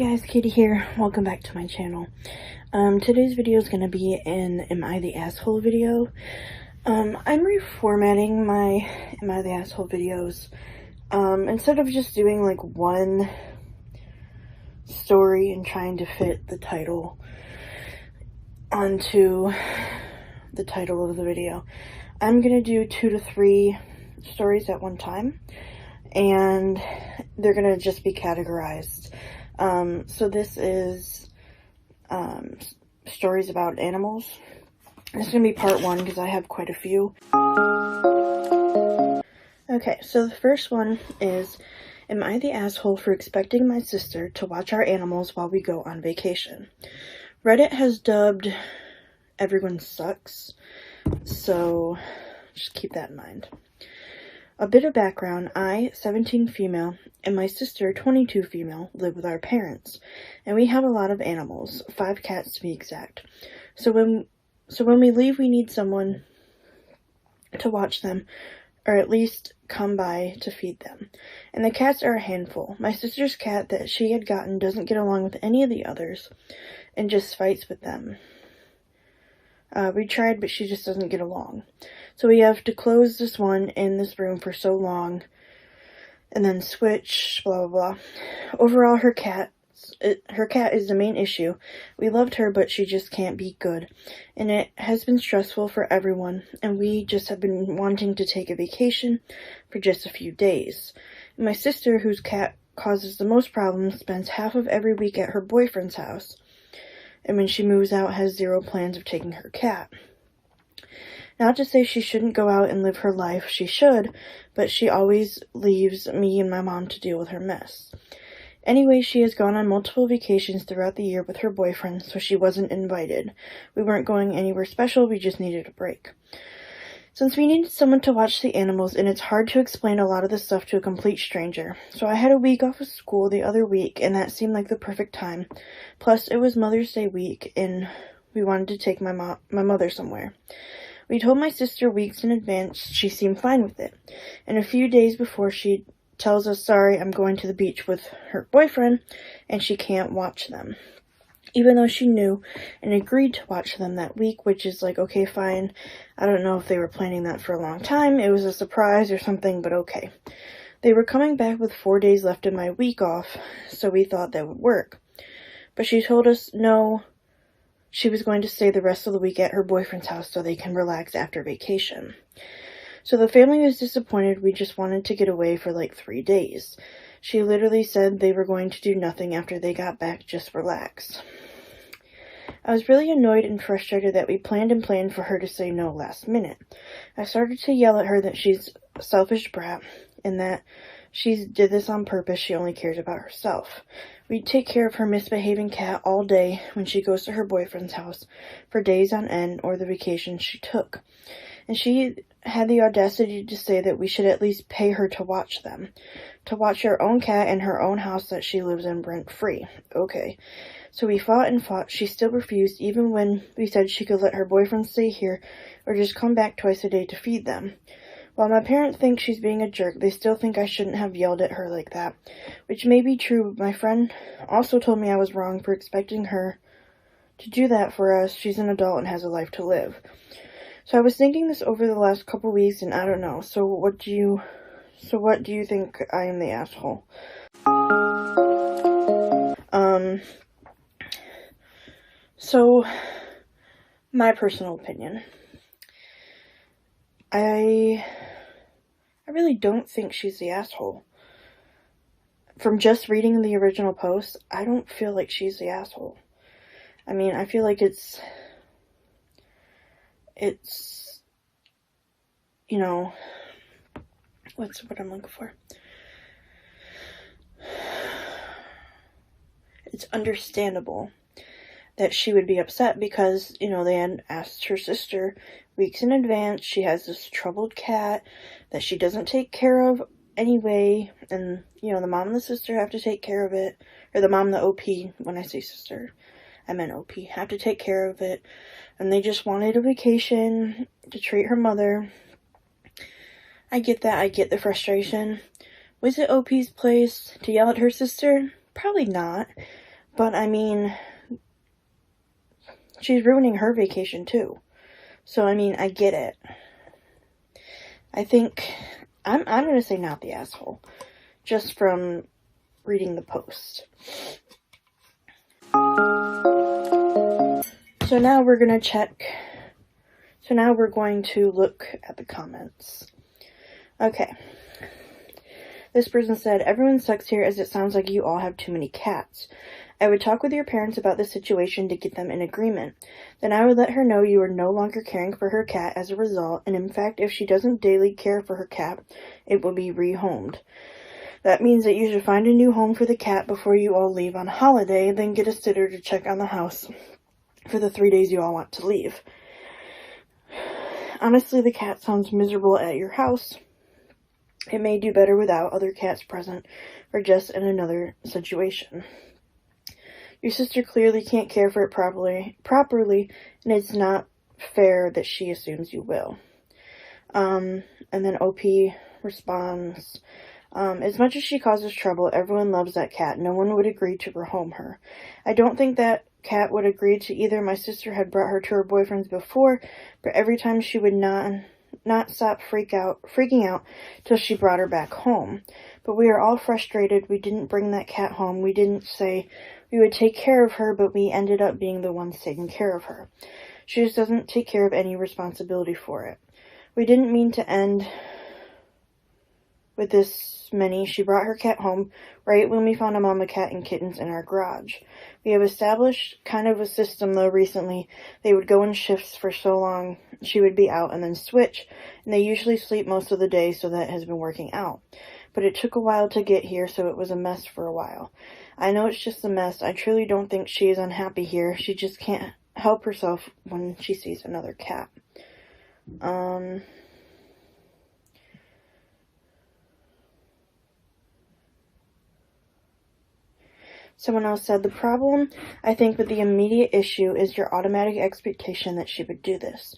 guys, Katie here. Welcome back to my channel. Today's video is going to be an Am I the Asshole video. I'm reformatting my Am I the Asshole videos. Instead of just doing like one story and trying to fit the title onto the title of the video, I'm going to do 2 to 3 stories at one time, and they're going to just be categorized. So this is stories about animals. This is going to be part 1 because I have quite a few. Okay, so the first one is, am I the asshole for expecting my sister to watch our animals while we go on vacation? Reddit has dubbed everyone sucks, so just keep that in mind. A bit of background: I, 17 female, and my sister, 22 female, live with our parents, and we have a lot of animals, 5 cats to be exact. So when we leave, we need someone to watch them, or at least come by to feed them. And the cats are a handful. My sister's cat that she had gotten doesn't get along with any of the others, and just fights with them. We tried, but she just doesn't get along. So we have to close this one in this room for so long, and then switch, blah, blah, blah. Overall, her cat is the main issue. We loved her, but she just can't be good. And it has been stressful for everyone, and we just have been wanting to take a vacation for just a few days. And my sister, whose cat causes the most problems, spends half of every week at her boyfriend's house. And when she moves out, has zero plans of taking her cat. Not to say she shouldn't go out and live her life, she should, but she always leaves me and my mom to deal with her mess. Anyway, she has gone on multiple vacations throughout the year with her boyfriend, so she wasn't invited. We weren't going anywhere special, we just needed a break. Since we needed someone to watch the animals, and it's hard to explain a lot of this stuff to a complete stranger, so I had a week off of school the other week, and that seemed like the perfect time. Plus, it was Mother's Day week, and we wanted to take my mother somewhere. We told my sister weeks in advance. She seemed fine with it, and a few days before she tells us, sorry, I'm going to the beach with her boyfriend, and she can't watch them. Even though she knew and agreed to watch them that week, which is like, okay, fine. I don't know if they were planning that for a long time. It was a surprise or something, but okay. They were coming back with 4 days left of my week off, so we thought that would work. But she told us no, she was going to stay the rest of the week at her boyfriend's house so they can relax after vacation. So the family was disappointed. We just wanted to get away for like 3 days. She literally said they were going to do nothing after they got back, just relax. I was really annoyed and frustrated that we planned for her to say no last minute. I started to yell at her that she's a selfish brat and that she did this on purpose. She only cares about herself. We'd take care of her misbehaving cat all day when she goes to her boyfriend's house for days on end, or the vacation she took. And she had the audacity to say that we should at least pay her to watch them. To watch her own cat in her own house that she lives in rent-free. Okay. So we fought and fought. She still refused, even when we said she could let her boyfriend stay here or just come back twice a day to feed them. While my parents think she's being a jerk, they still think I shouldn't have yelled at her like that, which may be true, but my friend also told me I was wrong for expecting her to do that for us. She's an adult and has a life to live. So I was thinking this over the last couple weeks, and I don't know. So what do you think I am the asshole? So my personal opinion. I really don't think she's the asshole. From just reading the original post, I don't feel like she's the asshole. I mean, I feel like it's, you know, what's what I'm looking for? It's understandable that she would be upset because, you know, they had asked her sister weeks in advance. She has this troubled cat that she doesn't take care of anyway, and, you know, the mom and the sister have to take care of it, or the mom and the OP, when I say sister, I meant OP, have to take care of it, and they just wanted a vacation to treat her mother. I get that, I get the frustration. Was it OP's place to yell at her sister? Probably not. But I mean, she's ruining her vacation too. So I mean, I get it. I think I'm gonna say not the asshole, just from reading the post. So now we're gonna check. So now we're going to look at the comments. Okay. This person said, everyone sucks here as it sounds like you all have too many cats. I would talk with your parents about the situation to get them in agreement. Then I would let her know you are no longer caring for her cat as a result, and in fact, if she doesn't daily care for her cat, it will be rehomed. That means that you should find a new home for the cat before you all leave on holiday, then get a sitter to check on the house for the 3 days you all want to leave. Honestly, the cat sounds miserable at your house. It may do better without other cats present or just in another situation. Your sister clearly can't care for it properly, and it's not fair that she assumes you will. And then OP responds, as much as she causes trouble, everyone loves that cat. No one would agree to rehome her. I don't think that cat would agree to either. My sister had brought her to her boyfriend's before, but every time she would not stop freaking out till she brought her back home. But we are all frustrated. We didn't bring that cat home. We didn't say we would take care of her, but we ended up being the ones taking care of her. She just doesn't take care of any responsibility for it. We didn't mean to end with this many. She brought her cat home right when we found a mama cat and kittens in our garage. We have established kind of a system though recently. They would go in shifts for so long she would be out and then switch, and they usually sleep most of the day, so that has been working out. But it took a while to get here, so it was a mess for a while. I know it's just a mess. I truly don't think she is unhappy here. She just can't help herself when she sees another cat. Someone else said, the problem, I think, with the immediate issue is your automatic expectation that she would do this.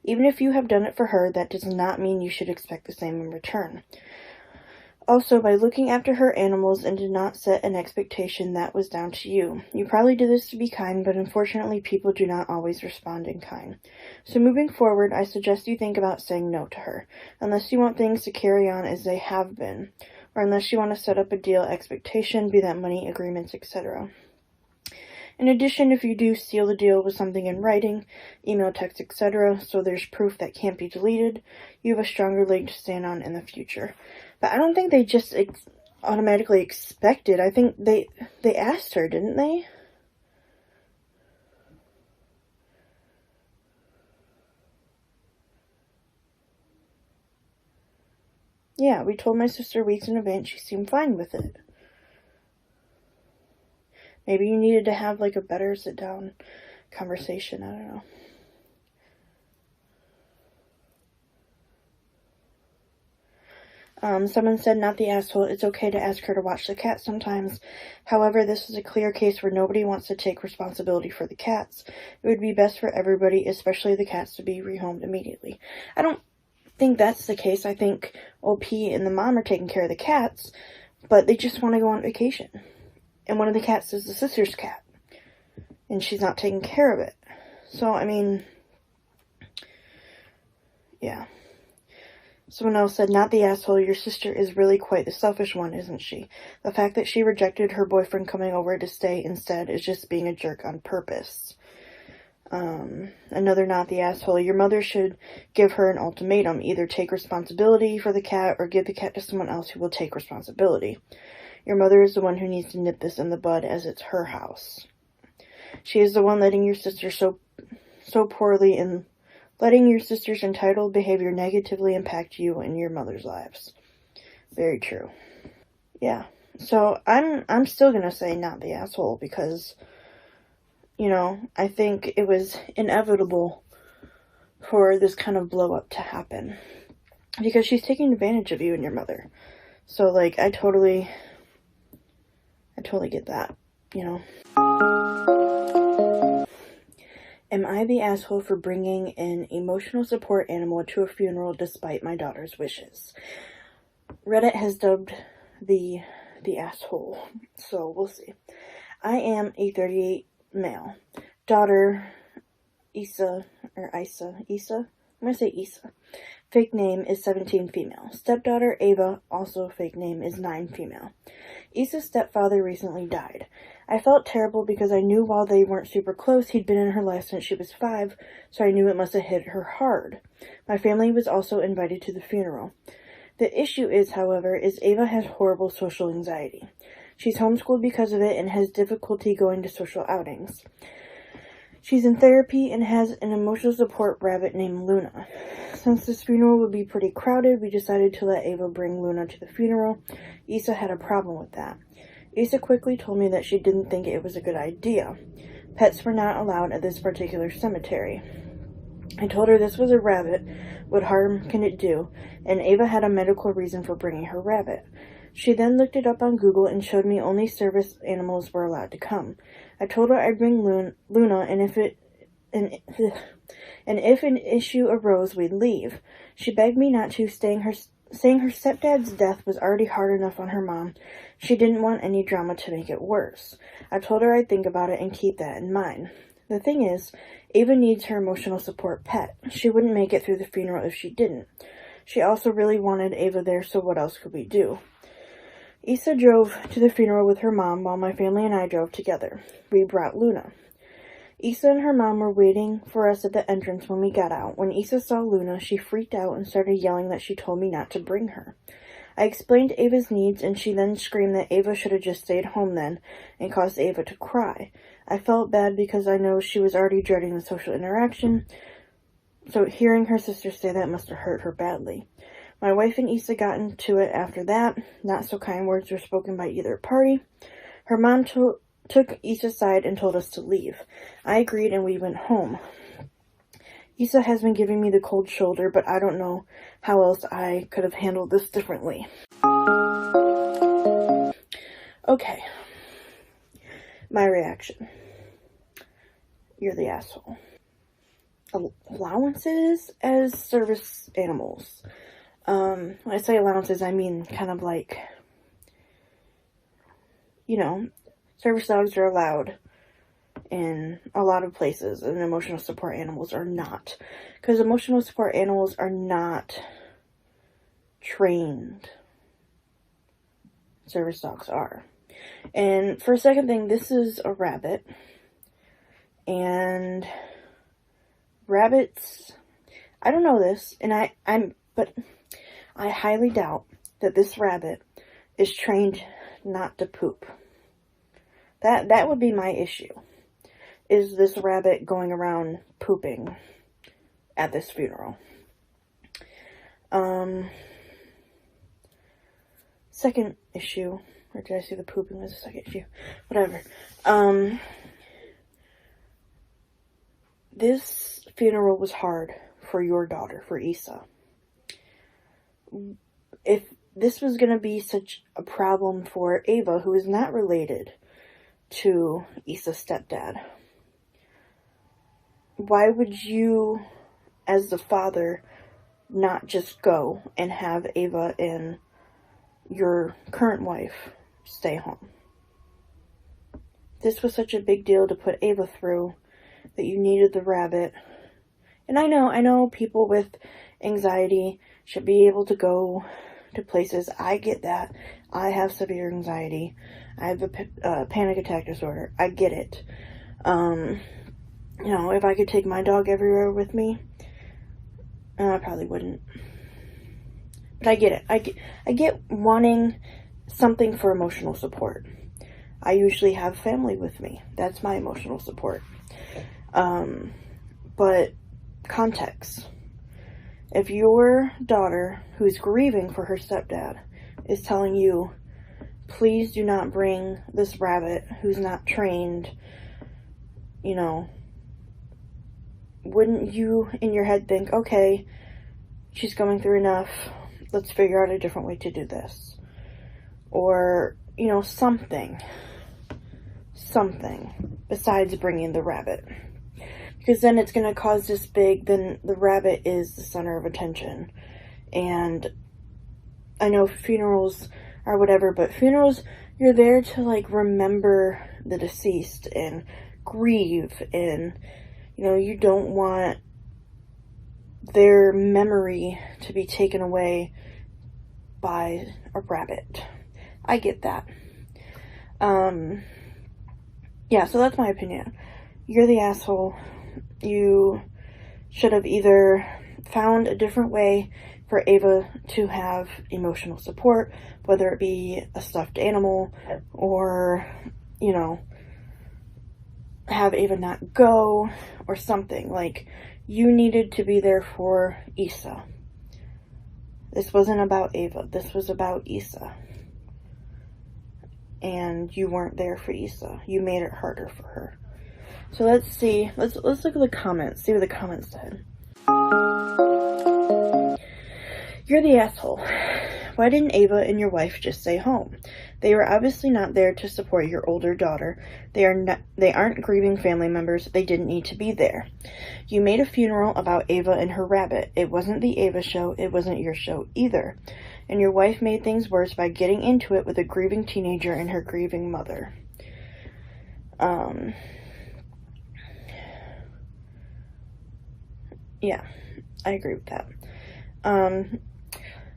Even if you have done it for her, that does not mean you should expect the same in return. Also, by looking after her animals and did not set an expectation, that was down to you. You probably did this to be kind, but unfortunately people do not always respond in kind. So moving forward, I suggest you think about saying no to her, unless you want things to carry on as they have been, or unless you want to set up a deal expectation, be that money, agreements, etc. In addition, if you do seal the deal with something in writing, email, text, etc., so there's proof that can't be deleted, you have a stronger leg to stand on in the future. But I don't think they just automatically expected. I think they asked her, didn't they? Yeah, we told my sister weeks in advance. She seemed fine with it. Maybe you needed to have like a better sit-down conversation. I don't know. Someone said, not the asshole. It's okay to ask her to watch the cat sometimes. However, this is a clear case where nobody wants to take responsibility for the cats. It would be best for everybody, especially the cats, to be rehomed immediately. I don't think that's the case. I think OP and the mom are taking care of the cats, but they just want to go on vacation. And one of the cats is the sister's cat, and she's not taking care of it. So, I mean, yeah. Someone else said, not the asshole. Your sister is really quite the selfish one, isn't she? The fact that she rejected her boyfriend coming over to stay instead is just being a jerk on purpose. Another not the asshole. Your mother should give her an ultimatum. Either take responsibility for the cat or give the cat to someone else who will take responsibility. Your mother is the one who needs to nip this in the bud, as it's her house. She is the one letting your sister so poorly and letting your sister's entitled behavior negatively impact you and your mother's lives. Very true. Yeah. So I'm still gonna say not the asshole because, you know, I think it was inevitable for this kind of blow up to happen. Because she's taking advantage of you and your mother. So like I totally get that, you know. Am I the asshole for bringing an emotional support animal to a funeral despite my daughter's wishes? Reddit has dubbed the asshole, so we'll see. I am a 38 male. Daughter, Isa. I'm gonna say Isa. Fake name is 17 female. Stepdaughter, Ava, also fake name, is 9 female. Isa's stepfather recently died. I felt terrible because I knew while they weren't super close, he'd been in her life since she was 5, so I knew it must have hit her hard. My family was also invited to the funeral. The issue is, however, Ava has horrible social anxiety. She's homeschooled because of it and has difficulty going to social outings. She's in therapy and has an emotional support rabbit named Luna. Since this funeral would be pretty crowded, we decided to let Ava bring Luna to the funeral. Isa had a problem with that. Isa quickly told me that she didn't think it was a good idea. Pets were not allowed at this particular cemetery. I told her this was a rabbit. What harm can it do? And Ava had a medical reason for bringing her rabbit. She then looked it up on Google and showed me only service animals were allowed to come. I told her I'd bring Luna, and if an issue arose, we'd leave. She begged me not to, saying her stepdad's death was already hard enough on her mom. She didn't want any drama to make it worse. I told her I'd think about it and keep that in mind. The thing is, Ava needs her emotional support pet. She wouldn't make it through the funeral if she didn't. She also really wanted Ava there, so what else could we do? Isa drove to the funeral with her mom while my family and I drove together. We brought Luna. Isa and her mom were waiting for us at the entrance when we got out. When Isa saw Luna, she freaked out and started yelling that she told me not to bring her. I explained Ava's needs, and she then screamed that Ava should have just stayed home then and caused Ava to cry. I felt bad because I know she was already dreading the social interaction, so hearing her sister say that must have hurt her badly. My wife and Isa got into it after that. Not so kind words were spoken by either party. Her mom took Isa's side and told us to leave. I agreed and we went home. Isa has been giving me the cold shoulder, but I don't know how else I could have handled this differently. Okay. My reaction. You're the asshole. Allowances as service animals. When I say allowances, I mean kind of like, service dogs are allowed in a lot of places, and emotional support animals are not. Because emotional support animals are not trained. Service dogs are. And for a second thing, this is a rabbit. And rabbits, I don't know this, but I highly doubt that this rabbit is trained not to poop. That would be my issue. Is this rabbit going around pooping at this funeral? Second issue, or did I say the pooping was the second issue? Whatever. This funeral was hard for your daughter, for Isa. If this was going to be such a problem for Ava, who is not related to Isa's stepdad, why would you, as the father, not just go and have Ava and your current wife stay home? This was such a big deal to put Ava through that you needed the rabbit. And I know people with anxiety should be able to go to places. I get that. I have severe anxiety. I have a panic attack disorder. I get it. If I could take my dog everywhere with me, I probably wouldn't. But I get it. I get wanting something for emotional support. I usually have family with me. That's my emotional support. But context. If your daughter, who's grieving for her stepdad, is telling you, please do not bring this rabbit who's not trained, wouldn't you in your head think, okay, she's going through enough, let's figure out a different way to do this? Or, something besides bringing the rabbit. Because then it's going to cause this then the rabbit is the center of attention. And I know funerals are whatever, but funerals you're there to, like, remember the deceased and grieve, and, you know, you don't want their memory to be taken away by a rabbit. I get that. Yeah, so that's my opinion. You're the asshole. You should have either found a different way for Ava to have emotional support, whether it be a stuffed animal or, you know, have Ava not go or something. Like, you needed to be there for Issa. This wasn't about Ava. This was about Issa. And you weren't there for Issa. You made it harder for her. So let's see. Let's look at the comments. See what the comments said. You're the asshole. Why didn't Ava and your wife just stay home? They were obviously not there to support your older daughter. They aren't grieving family members. They didn't need to be there. You made a funeral about Ava and her rabbit. It wasn't the Ava show. It wasn't your show either. And your wife made things worse by getting into it with a grieving teenager and her grieving mother. Yeah, I agree with that.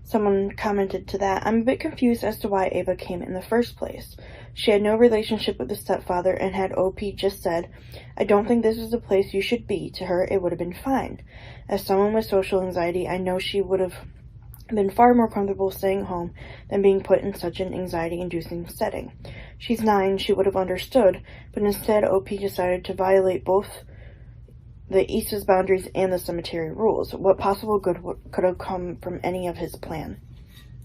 Someone commented to that, I'm a bit confused as to why Ava came in the first place. She had no relationship with the stepfather, and had OP just said, I don't think this is the place you should be, to her, it would have been fine. As someone with social anxiety, I know she would have been far more comfortable staying home than being put in such an anxiety-inducing setting. She's 9, she would have understood, but instead OP decided to violate both the Issa's boundaries and the cemetery rules. What possible good could have come from any of his plan?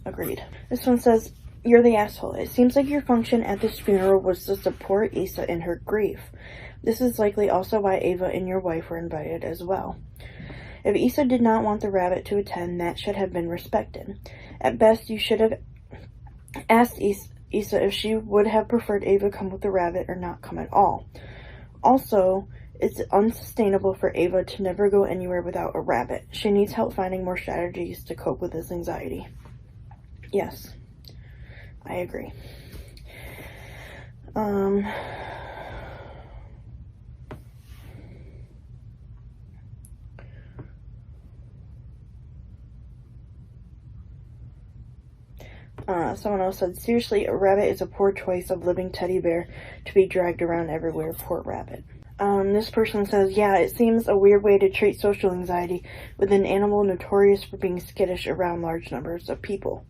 Agreed. This one says, you're the asshole. It seems like your function at this funeral was to support Issa in her grief. This is likely also why Ava and your wife were invited as well. If Issa did not want the rabbit to attend, that should have been respected. At best, you should have asked Issa if she would have preferred Ava come with the rabbit or not come at all. Also, it's unsustainable for Ava to never go anywhere without a rabbit. She needs help finding more strategies to cope with this anxiety. Yes, I agree. Someone else said, seriously, a rabbit is a poor choice of living teddy bear to be dragged around everywhere. Poor rabbit. This person says, yeah, it seems a weird way to treat social anxiety with an animal notorious for being skittish around large numbers of people.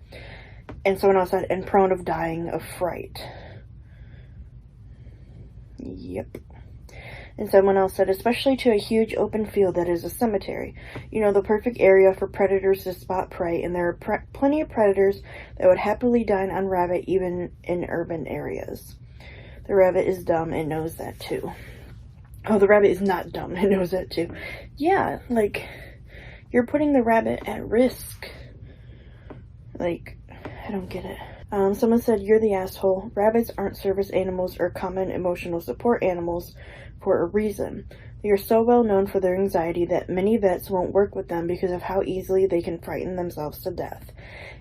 And someone else said, and prone of dying of fright. Yep. And someone else said, especially to a huge open field that is a cemetery. You know, the perfect area for predators to spot prey, and there are plenty of predators that would happily dine on rabbit even in urban areas. The rabbit is dumb and knows that too. Oh, the rabbit is not dumb and knows that too. Yeah, like, you're putting the rabbit at risk. Like, I don't get it. Someone said, you're the asshole. Rabbits aren't service animals or common emotional support animals for a reason. They are so well known for their anxiety that many vets won't work with them because of how easily they can frighten themselves to death.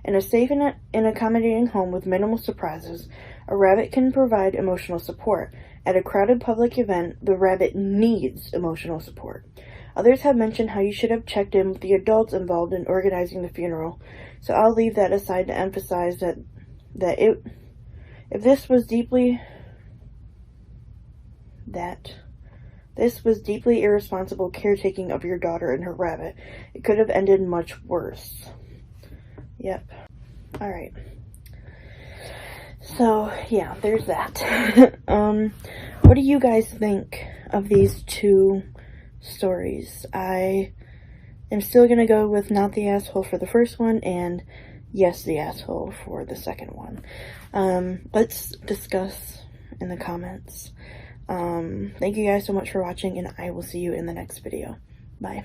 In a safe and accommodating home with minimal surprises, a rabbit can provide emotional support. At a crowded public event, the rabbit needs emotional support. Others have mentioned how you should have checked in with the adults involved in organizing the funeral, so I'll leave that aside to emphasize that this was deeply irresponsible caretaking of your daughter and her rabbit. It could have ended much worse. Yep. Alright. So, yeah, there's that. What do you guys think of these two stories? I am still gonna go with not the asshole for the first one, and yes, the asshole for the second one. Let's discuss in the comments. Thank you guys so much for watching, and I will see you in the next video. Bye.